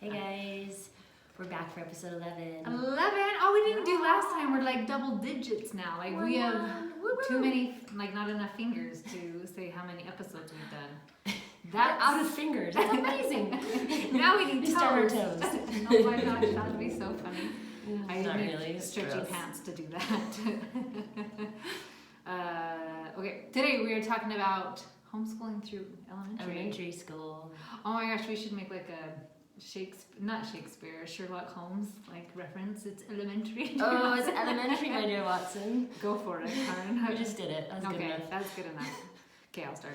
Hey guys, we're back for episode 11. 11? Oh, we didn't do last time. We're like double digits now. Like we have too many, like not enough fingers to say how many episodes we've done. That's out of fingers. That's amazing. Now we need toes. toes. Oh my gosh, that would be so funny. I Not need really. stretchy Gross. pants to do that. Okay, today we are talking about homeschooling through Elementary school. Oh my gosh, we should make like a Sherlock Holmes like reference. It's elementary. Oh, it's elementary, my dear Watson. Go for it, Karen. You just did it. That's good enough. That's good enough. Okay, I'll start.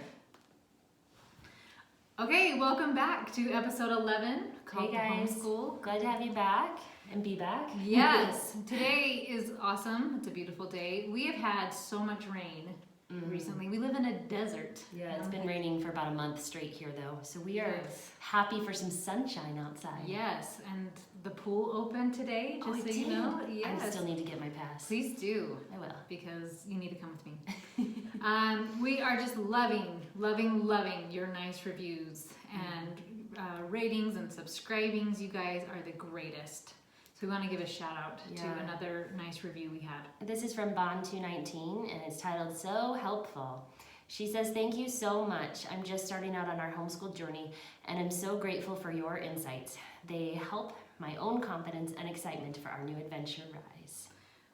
Okay, welcome back to episode 11 called Hey guys. Homeschool. Glad to have you back and be back. Yes, today is awesome. It's a beautiful day. We have had so much rain recently. We live in a desert. Yeah, it's been raining for about a month straight here though. So we are happy for some sunshine outside. Yes, and the pool opened today, just so you know. Yes. I still need to get my pass. Please do. I will. Because you need to come with me. We are just loving your nice reviews and ratings and subscribings. You guys are the greatest. So we want to give a shout out to another nice review we had. This is from Bond219 and it's titled So Helpful. She says, "Thank you so much. I'm just starting out on our homeschool journey and I'm so grateful for your insights. They help my own confidence and excitement for our new adventure rise."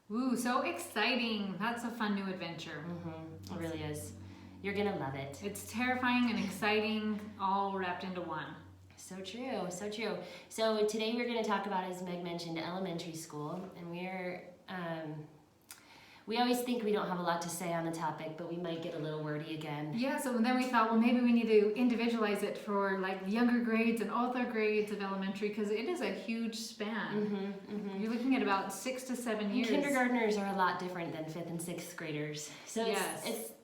Ooh, so exciting. That's a fun new adventure. It really is. You're going to love it. It's terrifying and exciting, all wrapped into one. So true, so true. So today we're going to talk about, as Meg mentioned, elementary school. And we always think we don't have a lot to say on the topic, but we might get a little wordy again. Yeah, so then we thought, well, maybe we need to individualize it for like younger grades and older grades of elementary, because it is a huge span. You're looking at about 6 to 7 years. Kindergartners are a lot different than 5th and 6th graders. So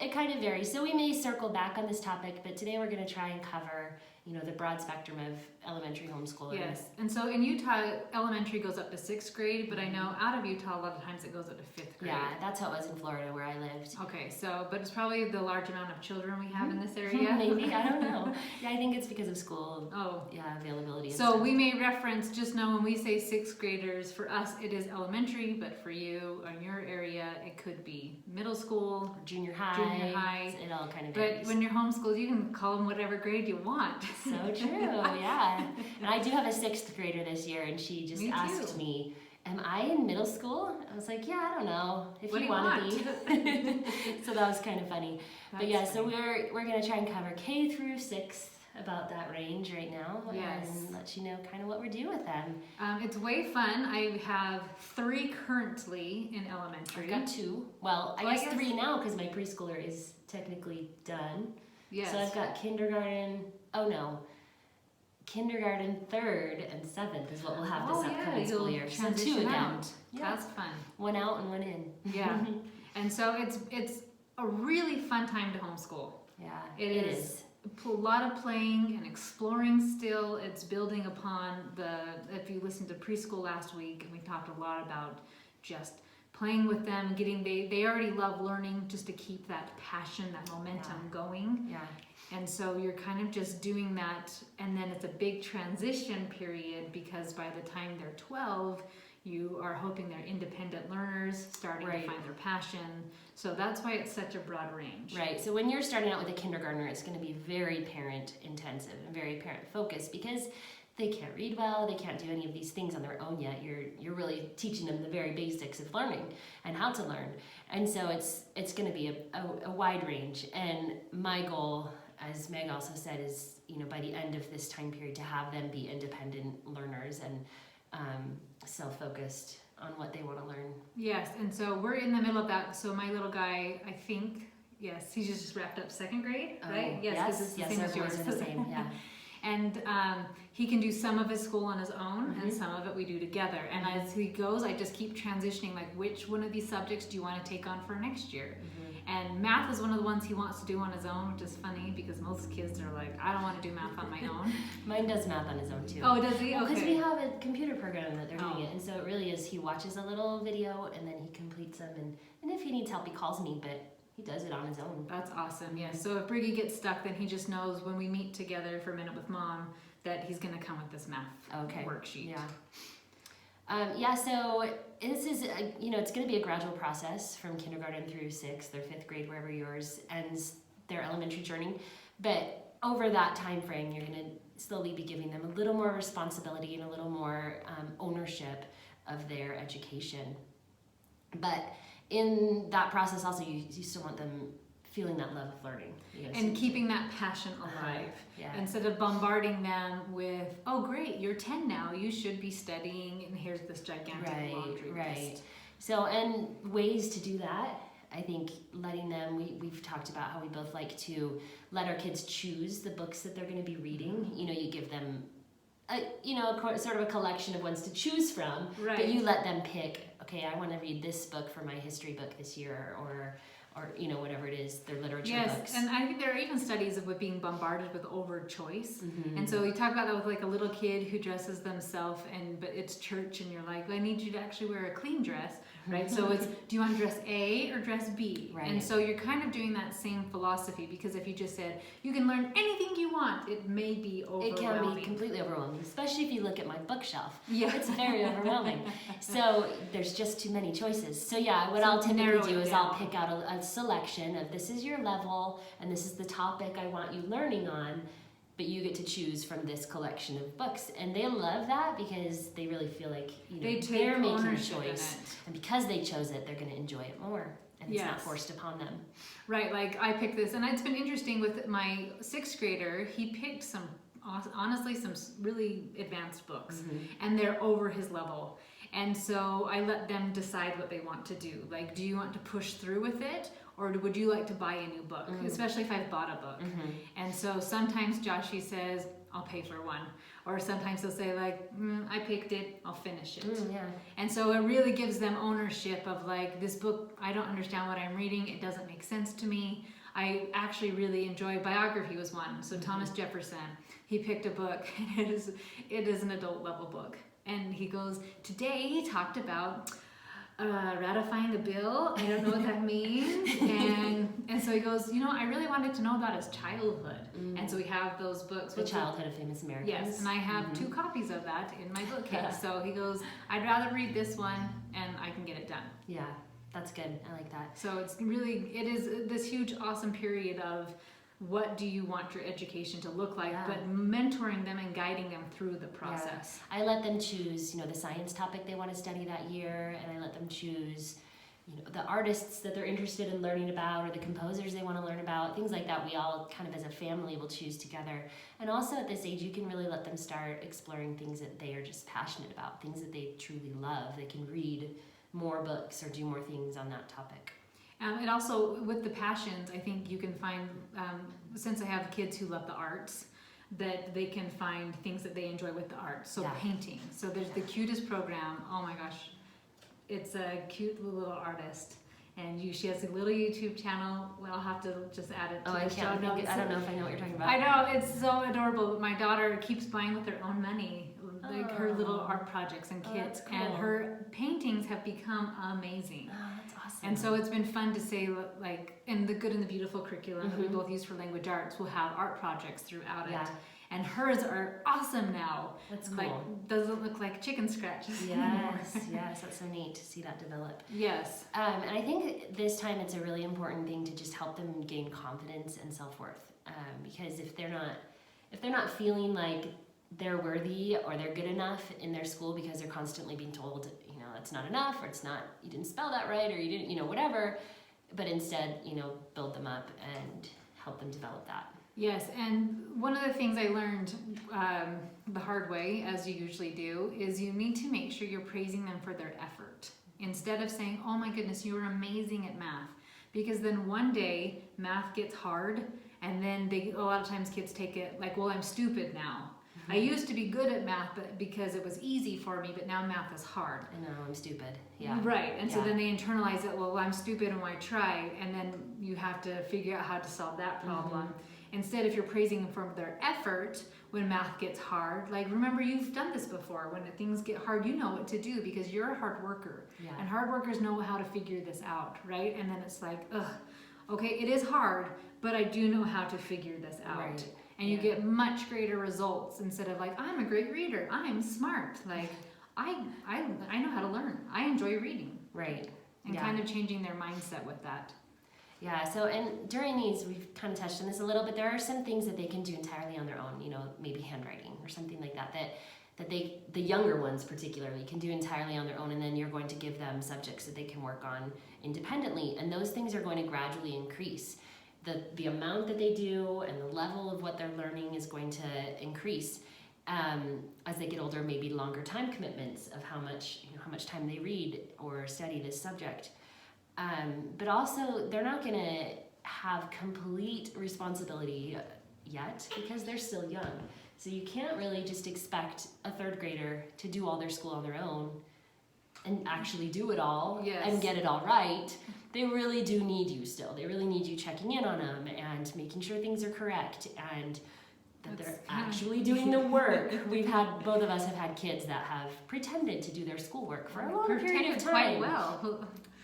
it kind of varies. So we may circle back on this topic, but today we're going to try and cover, the broad spectrum of elementary homeschoolers. Yes, and so in Utah, elementary goes up to 6th grade, but I know out of Utah, a lot of times it goes up to 5th grade. Yeah, that's how it was in Florida where I lived. Okay, but it's probably the large amount of children we have in this area. Maybe, I don't know. Yeah, I think it's because of school availability. So we may reference, just know when we say 6th graders, for us it is elementary, but for you, in your area, it could be middle school, junior high. It all kind of varies. But when you're homeschooled, you can call them whatever grade you want. So true, yeah. And I do have a 6th grader this year, and she just asked me, "Am I in middle school?" I was like, "Yeah, I don't know. If you want to be." So that was kind of funny. So we're going to try and cover K through 6th, about that range right now, and let you know kind of what we're doing with them. It's way fun. I have 3 currently in elementary. I've got 2. Well, I guess 3 now because my preschooler is technically done. Yes. So I've got kindergarten 3rd and 7th is what we'll have this upcoming school year. So 2 again. Yeah. That's fun. 1 out and 1 in. Yeah. And so it's a really fun time to homeschool. Yeah, it is. A lot of playing and exploring still. It's building upon if you listened to preschool last week, and we talked a lot about just playing with them, they already love learning, just to keep that passion, that momentum going. Yeah. And so you're kind of just doing that, and then it's a big transition period, because by the time they're 12, you are hoping they're independent learners, starting to find their passion. So that's why it's such a broad range. Right. So when you're starting out with a kindergartner, it's going to be very parent intensive and very parent focused, because they can't read well, they can't do any of these things on their own yet. You're really teaching them the very basics of learning and how to learn. And so it's going to be a wide range. And my goal, as Meg also said, is by the end of this time period to have them be independent learners and self-focused on what they want to learn. Yes, and so we're in the middle of that. So my little guy, I think, he's just wrapped up 2nd grade, right? Yes, it's the same as yours. The same, yeah. And he can do some of his school on his own, and some of it we do together. And as he goes, I just keep transitioning, like, which one of these subjects do you want to take on for next year? And math is one of the ones he wants to do on his own, which is funny because most kids are like, I don't want to do math on my own. Mine does math on his own too. Oh, does he? Okay. Because we have a computer program that they're doing it. And so it really is, he watches a little video and then he completes them. And if he needs help, he calls me, but he does it on his own. That's awesome, yes. So if Briggy gets stuck, then he just knows when we meet together for a minute with Mom that he's going to come with this math worksheet. So this is, it's going to be a gradual process from kindergarten through 6th or 5th grade, wherever yours ends their elementary journey. But over that time frame, you're going to slowly be giving them a little more responsibility and a little more ownership of their education. But in that process also, you still want them feeling that love of learning. And keeping that passion alive. Instead of bombarding them with, oh great, you're 10 now, you should be studying, and here's this gigantic laundry list. So, and ways to do that, I think letting them, we've talked about how we both like to let our kids choose the books that they're going to be reading. You give them sort of a collection of ones to choose from, but you let them pick, okay, I want to read this book for my history book this year, or whatever it is, their literature books. And I think there are even studies of being bombarded with over choice. And so you talk about that with like a little kid who dresses themselves, but it's church, and you're like, well, I need you to actually wear a clean dress, right? So it's, do you want to dress A or dress B? Right. And so you're kind of doing that same philosophy, because if you just said, you can learn anything you want, it may be overwhelming. It can be completely overwhelming, especially if you look at my bookshelf. Yeah. It's very overwhelming. So there's just too many choices. So what I'll typically do is I'll pick out a selection of, this is your level and this is the topic I want you learning on, but you get to choose from this collection of books. And they love that because they really feel like they're making a choice, and because they chose it, they're going to enjoy it more, and it's not forced upon them. Right, like I picked this, and it's been interesting with my 6th grader. He picked some really advanced books, and they're over his level. And so I let them decide what they want to do. Like, do you want to push through with it, or would you like to buy a new book, especially if I've bought a book? And so sometimes Joshie says, I'll pay for one. Or sometimes they'll say like, I picked it, I'll finish it. And so it really gives them ownership of like, this book, I don't understand what I'm reading. It doesn't make sense to me. I actually really enjoy biography was one. So Thomas Jefferson, he picked a book, and it is an adult level book. And he goes, today he talked about ratifying a bill. I don't know what that means. And so he goes, I really wanted to know about his childhood. And so we have those books. The Childhood of Famous Americans. Yes, and I have 2 copies of that in my bookcase. So he goes, I'd rather read this one, and I can get it done. Yeah, that's good. I like that. So it is this huge, awesome period of, what do you want your education to look like, but mentoring them and guiding them through the process. I let them choose, the science topic they want to study that year, and I let them choose, the artists that they're interested in learning about, or the composers they want to learn about, things like that. We all kind of as a family will choose together. And also at this age, you can really let them start exploring things that they are just passionate about, things that they truly love. They can read more books or do more things on that topic. And also with the passions, I think you can find, since I have kids who love the arts, that they can find things that they enjoy with the arts. So painting. So there's the cutest program. Oh my gosh. It's a cute little artist. And she has a little YouTube channel. Well, I'll have to just add it to the show notes. I don't know if I know what you're talking about. I know, it's so adorable. But my daughter keeps buying with her own money, like her little art projects and kits. Cool. And her paintings have become amazing. That's awesome. And so it's been fun to say, like, in the Good and the Beautiful curriculum that we both use for language arts, we'll have art projects throughout it. And hers are awesome now. That's cool. Like, doesn't look like chicken scratches anymore. Yes, that's so neat to see that develop. Yes. And I think this time it's a really important thing to just help them gain confidence and self-worth. Because if they're not feeling like they're worthy or they're good enough in their school because they're constantly being told, it's not enough, or it's not, you didn't spell that right, or you didn't, whatever, but instead, build them up and help them develop that. Yes, and one of the things I learned the hard way, as you usually do, is you need to make sure you're praising them for their effort. Instead of saying, oh my goodness, you were amazing at math. Because then one day, math gets hard, and then a lot of times kids take it like, well, I'm stupid now. I used to be good at math because it was easy for me, but now math is hard. I know, I'm stupid. Yeah. Right, and so then they internalize it, well, I'm stupid and why try? And then you have to figure out how to solve that problem. Instead, if you're praising them for their effort when math gets hard, like, remember, you've done this before. When things get hard, you know what to do because you're a hard worker. And hard workers know how to figure this out, right? And then it's like, okay, it is hard, but I do know how to figure this out. Right. and you get much greater results instead of like, I'm a great reader, I'm smart. Like, I know how to learn. I enjoy reading. Right. And kind of changing their mindset with that. Yeah, so and during these, we've kind of touched on this a little bit, there are some things that they can do entirely on their own, you know, maybe handwriting or something like that, that they, the younger ones particularly, can do entirely on their own, and then you're going to give them subjects that they can work on independently, and those things are going to gradually increase. The amount that they do and the level of what they're learning is going to increase. As they get older, maybe longer time commitments of how much time they read or study this subject. But also, they're not going to have complete responsibility yet because they're still young. So you can't really just expect a third grader to do all their school on their own and actually do it all and get it all right. They really do need you still. They really need you checking in on them and making sure things are correct and that they're actually doing the work. Both of us have had kids that have pretended to do their schoolwork for a long period of time.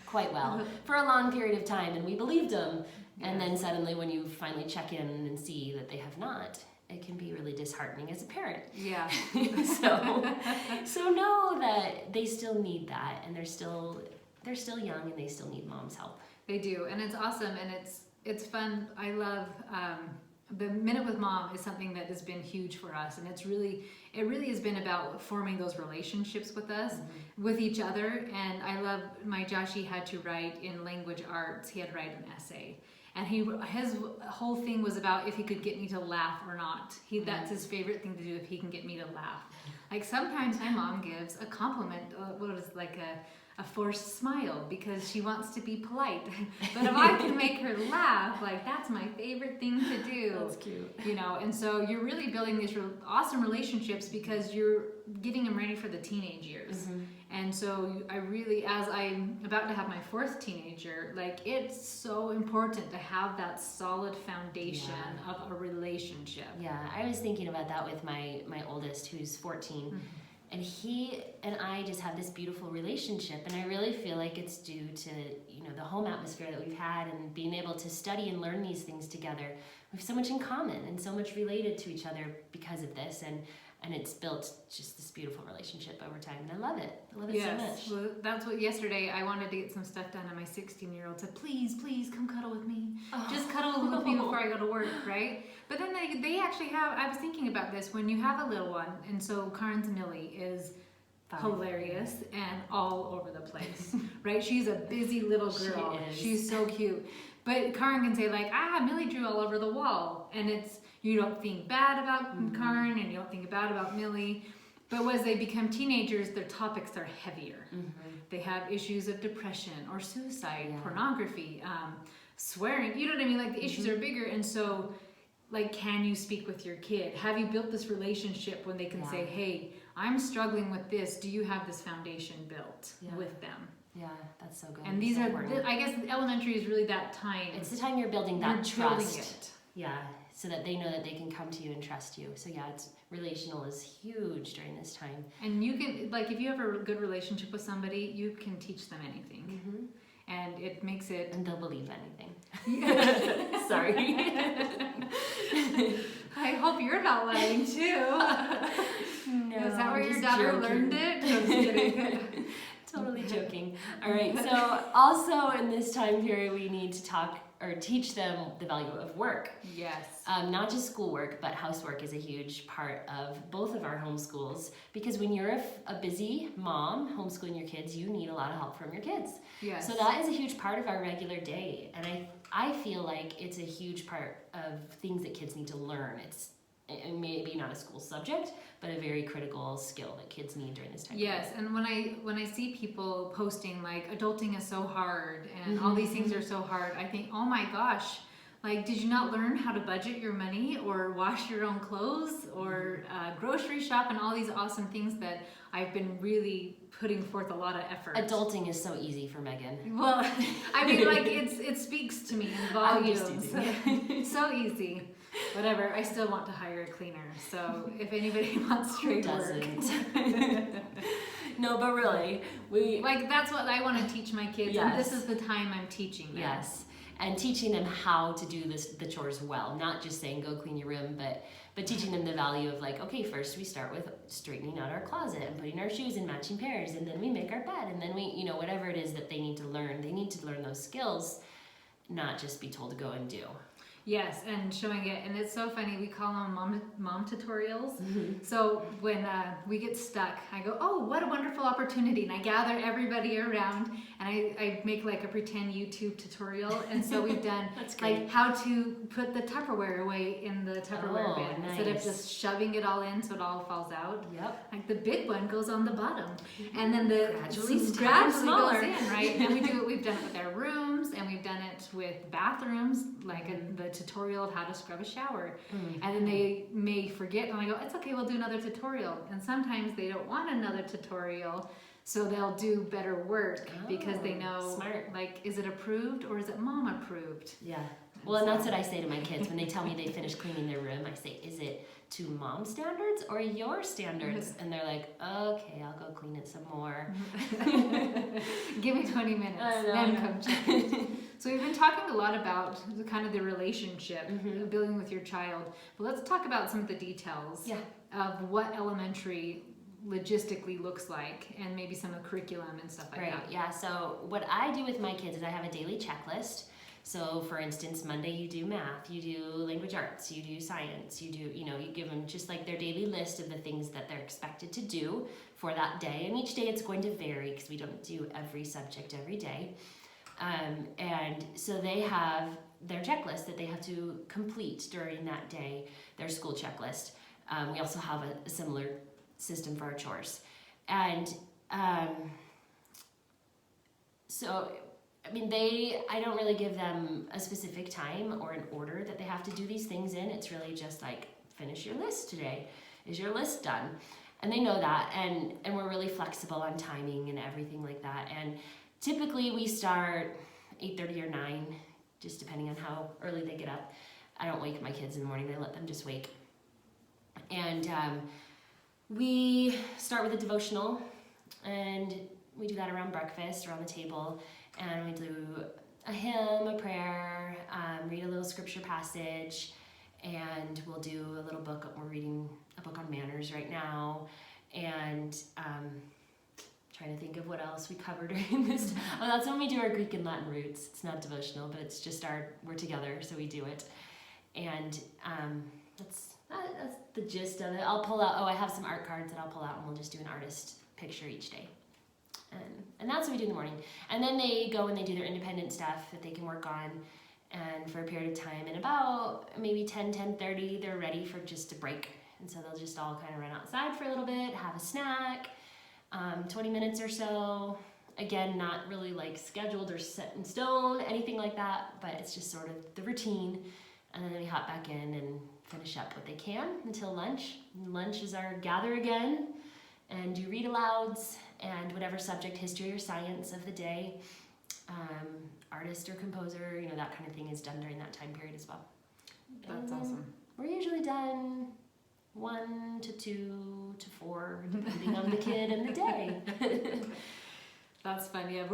Quite well. For a long period of time, and we believed them. And then suddenly when you finally check in and see that they have not, it can be really disheartening as a parent. Yeah. So know that they still need that, and they're still young, and they still need mom's help. They do, and it's awesome, and it's fun. I love the Minute with Mom is something that has been huge for us, and it really has been about forming those relationships with us, with each other. And I love my Josh. He had to write in language arts. He had to write an essay. And his whole thing was about if he could get me to laugh or not. That's his favorite thing to do, if he can get me to laugh. Like sometimes my mom gives a compliment, like a forced smile because she wants to be polite. But if I can make her laugh, like that's my favorite thing to do. That's cute. You know, and so you're really building these awesome relationships because you're getting them ready for the teenage years. And so I really, as I'm about to have my fourth teenager, like it's so important to have that solid foundation of a relationship. Yeah, I was thinking about that with my oldest, who's 14. And he and I just have this beautiful relationship, and I really feel like it's due to, you know, the home atmosphere that we've had and being able to study and learn these things together. We have so much in common and so much related to each other because of this, and it's built just this beautiful relationship over time, and I love it. I love it so much. Well, that's what yesterday I wanted to get some stuff done, and my 16-year-old said, please come cuddle with me. Just cuddle with me before I go to work, right? But then they actually have, I was thinking about this, when you have a little one, and so Karen's Millie is hilarious and all over the place, right? She's a busy little girl. She's so cute. But Karen can say like, Millie drew all over the wall, and you don't think bad about Karen and you don't think bad about Millie. But as they become teenagers, their topics are heavier. They have issues of depression or suicide, pornography, swearing. You know what I mean? Like the issues are bigger. And so, like, can you speak with your kid? Have you built this relationship when they can say, hey, I'm struggling with this. Do you have this foundation built with them? Yeah, that's so good. And these are, I guess elementary is really that time. It's the time you're building that trust. Yeah, so that they know that they can come to you and trust you. So yeah, relational is huge during this time. And you can, like, if you have a good relationship with somebody, you can teach them anything. And it makes it... And they'll believe anything. Sorry. I hope you're not lying too. No, is that where your daughter learned it? No, just kidding. Totally joking. All right, so also in this time period, we need to teach them the value of work. Yes. Not just schoolwork, but housework is a huge part of both of our homeschools, because when you're a busy mom homeschooling your kids, you need a lot of help from your kids. Yes. So that is a huge part of our regular day, and I feel like it's a huge part of things that kids need to learn. It's maybe not a school subject, but a very critical skill that kids need during this time. Yes, and when I see people posting like adulting is so hard and all these things are so hard, I think, oh my gosh, like, did you not learn how to budget your money or wash your own clothes or grocery shop and all these awesome things that I've been really putting forth a lot of effort. Adulting is so easy for Megan. Well, I mean, like it speaks to me in volumes. So easy. Whatever, I still want to hire a cleaner, so if anybody wants trade work. No, but really, that's what I want to teach my kids, and this is the time I'm teaching them. Yes, and teaching them how to do the chores well, not just saying go clean your room, but teaching them the value of like, okay, first we start with straightening out our closet and putting our shoes in matching pairs, and then we make our bed, and then we, you know, whatever it is that they need to learn those skills, not just be told to go and do. Yes, and showing it, and it's so funny, we call them mom tutorials. So when we get stuck, I go, oh, what a wonderful opportunity, and I gather everybody around, and I make like a pretend YouTube tutorial, and so we've done like how to put the Tupperware away in the Tupperware bin, instead of just shoving it all in so it all falls out. Yep. Like the big one goes on the bottom, and then the gradually goes in, right? And we've done it with our rooms, and we've done it with bathrooms, like the tutorial of how to scrub a shower. And then they may forget, and I go, it's okay, we'll do another tutorial. And sometimes they don't want another tutorial, so they'll do better work because they know, smart. Like, is it approved or is it mom approved? Yeah. Well, and that's what I say to my kids when they tell me they finished cleaning their room. I say, is it to mom standards or your standards? And they're like, okay, I'll go clean it some more. Give me 20 minutes, then come check it. So we've been talking a lot about kind of the relationship, building with your child. But let's talk about some of the details of what elementary logistically looks like, and maybe some of the curriculum and stuff like that. Right, yeah. So what I do with my kids is I have a daily checklist. So for instance, Monday you do math, you do language arts, you do science, you give them just like their daily list of the things that they're expected to do for that day. And each day it's going to vary because we don't do every subject every day. And so they have their checklist that they have to complete during that day, their school checklist. We also have a similar system for our chores. And so, I mean, I don't really give them a specific time or an order that they have to do these things in. It's really just like, finish your list today. Is your list done? And they know that, and we're really flexible on timing and everything like that. And typically we start 8:30 or 9, just depending on how early they get up. I don't wake my kids in the morning, I let them just wake. And we start with a devotional, and we do that around breakfast, around the table, and we do a hymn, a prayer, read a little scripture passage, and we'll do a little book. We're reading a book on manners right now, and trying to think of what else we covered during this. Oh, that's when we do our Greek and Latin roots. It's not devotional, but it's just we're together, so we do it. And that's the gist of it. I'll pull out, I have some art cards that I'll pull out, and we'll just do an artist picture each day. And that's what we do in the morning. And then they go and they do their independent stuff that they can work on, and for a period of time. And about maybe 10:30, they're ready for just a break. And so they'll just all kind of run outside for a little bit, have a snack, 20 minutes or so. Again, not really like scheduled or set in stone, anything like that, but it's just sort of the routine. And then we hop back in and finish up what they can until lunch. And lunch is our gather again and do read alouds and whatever subject, history or science of the day, artist or composer, that kind of thing is done during that time period as well. That's awesome. We're usually done 1 to 2 to 4, depending on the kid and the day. That's fun. Yeah,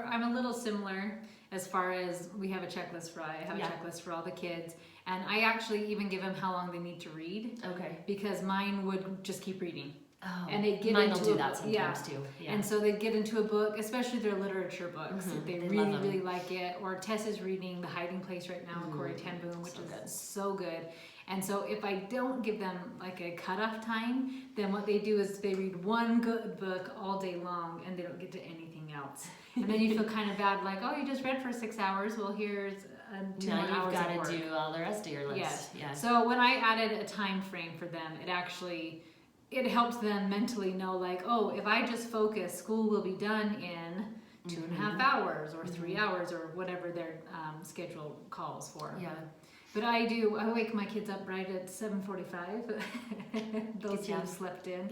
I'm a little similar as far as we have a checklist for I have a checklist for all the kids, and I actually even give them how long they need to read. Okay. Because mine would just keep reading. Oh, and they get mine will do that sometimes too. Yeah. And so they get into a book, especially their literature books. Mm-hmm. They really like it. Or Tess is reading The Hiding Place right now, Corrie ten Boom, which is so good. And so if I don't give them like a cutoff time, then what they do is they read one good book all day long, and they don't get to anything else. And then you feel kind of bad, like, oh, you just read for 6 hours. Well, here's 2 more hours. Now you've got to do all the rest of your list. Yes. Yeah. So when I added a time frame for them, it helped them mentally know, like, oh, if I just focus, school will be done in 2.5 hours or 3 hours or whatever their schedule calls for. Yeah. But I wake my kids up right at 7:45. Those who have slept in.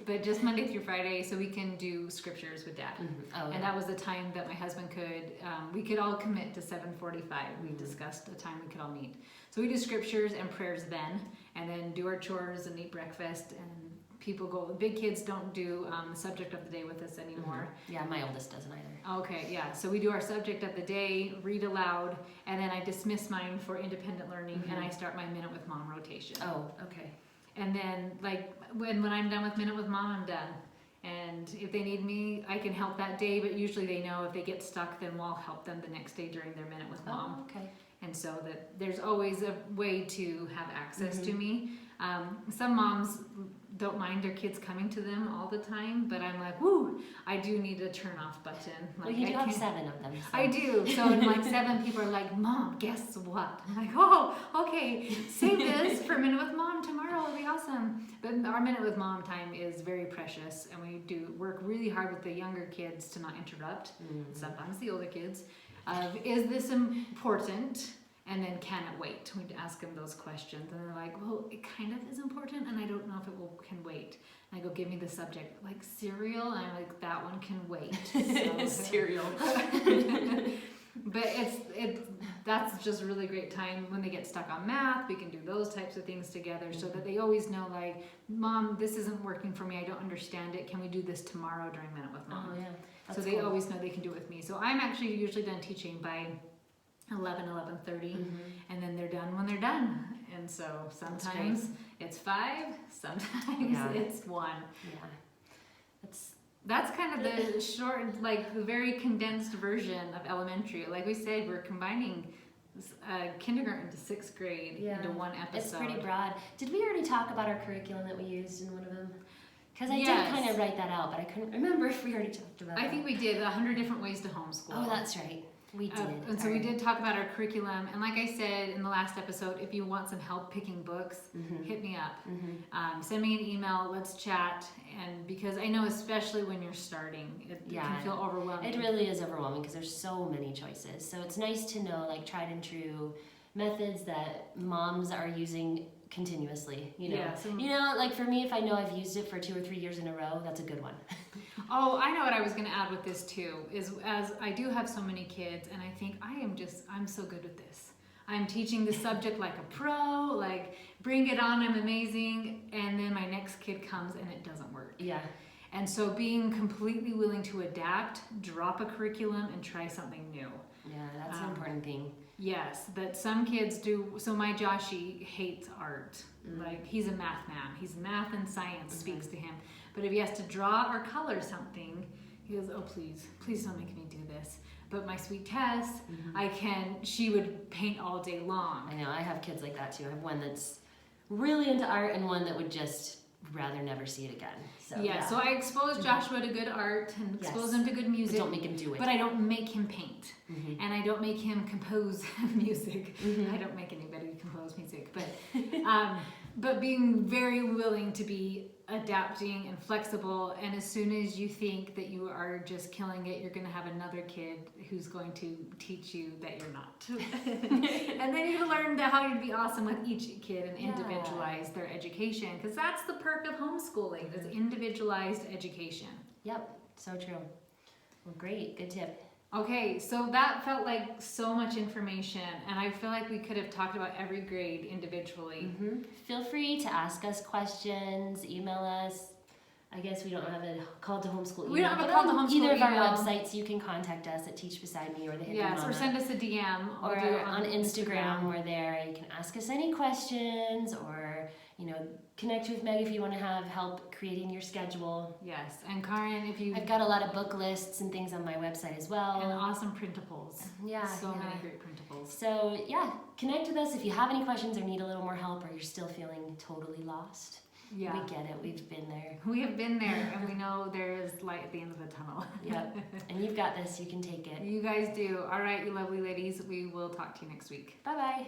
But just Monday through Friday, so we can do scriptures with Dad. And that was the time that my husband we could all commit to 7:45. We discussed the time we could all meet. So we do scriptures and prayers then, and then do our chores and eat breakfast and people go, the big kids don't do the subject of the day with us anymore. Yeah, my oldest doesn't either. Okay, yeah. So we do our subject of the day, read aloud, and then I dismiss mine for independent learning, and I start my Minute with Mom rotation. Oh, okay. And then, like, when I'm done with Minute with Mom, I'm done. And if they need me, I can help that day, but usually they know if they get stuck, then we'll help them the next day during their Minute with Mom. Oh, okay. And so that there's always a way to have access to me. Some moms don't mind their kids coming to them all the time, but I'm like, whoo, I do need a turn off button. Like, well, you do have 7 of them. So. I do. So like 7 people are like, Mom, guess what? I'm like, oh, okay, save this for Minute with Mom tomorrow. It'll be awesome. But our Minute with Mom time is very precious, and we do work really hard with the younger kids to not interrupt. Sometimes the older kids. Is this important? And then can it wait? We'd ask them those questions, and they're like, well, it kind of is important, and I don't know if it can wait. And I go, give me the subject, like cereal, and I'm like, that one can wait. So, cereal. But that's just a really great time when they get stuck on math. We can do those types of things together, so that they always know, like, Mom, this isn't working for me. I don't understand it. Can we do this tomorrow during Minute with Mom? Oh, yeah. That's so they always know they can do it with me. So I'm actually usually done teaching by 11:30, and then they're done when they're done. And so sometimes it's 5, sometimes it's 1. Yeah. That's kind of the short, like the very condensed version of elementary. Like we said, we're combining kindergarten to 6th grade into one episode. It's pretty broad. Did we already talk about our curriculum that we used in one of them? Because I did kind of write that out, but I couldn't remember if we already talked about it. I think we did 100 different ways to homeschool. Oh, that's right. We did. And so we did talk about our curriculum. And like I said in the last episode, if you want some help picking books, hit me up. Send me an email. Let's chat. And because I know, especially when you're starting, it can feel overwhelming. It really is overwhelming because there's so many choices. So it's nice to know, like, tried and true methods that moms are using continuously. You know, like for me, if I know I've used it for 2 or 3 years in a row, that's a good one. Oh, I know what I was going to add with this too, is as I do have so many kids, and I think I'm so good with this. I'm teaching the subject like a pro, like bring it on, I'm amazing, and then my next kid comes and it doesn't work. Yeah. And so being completely willing to adapt, drop a curriculum, and try something new. Yeah, that's an important thing. Yes, that some kids do. So my Joshy hates art. Like, he's a math man. He's math and science speaks to him. But if he has to draw or color something, he goes, oh, please don't make me do this. But my sweet Tess, she would paint all day long. I know, I have kids like that too. I have one that's really into art and one that would just rather never see it again. So so I expose Joshua to good art and expose him to good music. But don't make him do it. But I don't make him paint. And I don't make him compose music. I don't make anybody compose music. But being very willing to be adapting and flexible, and as soon as you think that you are just killing it, you're going to have another kid who's going to teach you that you're not. And then you learn how to be awesome with each kid and individualize their education, because that's the perk of homeschooling, is individualized education. Yep, so true. Well, great, good tip. Okay, so that felt like so much information, and I feel like we could have talked about every grade individually. Feel free to ask us questions, email us. I guess we don't have a call to homeschool email. We don't have a call to homeschool either of our email. websites. You can contact us at Teach Beside Me or the Hidden Mama. Or send us a DM. Or on Instagram, we're there. You can ask us any questions, or connect with Meg if you want to have help creating your schedule. Yes, and Karen, I've got a lot of book lists and things on my website as well. And awesome printables. So many great printables. So connect with us if you have any questions or need a little more help, or you're still feeling totally lost. We get it. We've been there. We have been there, and we know there is light at the end of the tunnel. Yep. And you've got this. You can take it. You guys do. All right, you lovely ladies. We will talk to you next week. Bye-bye.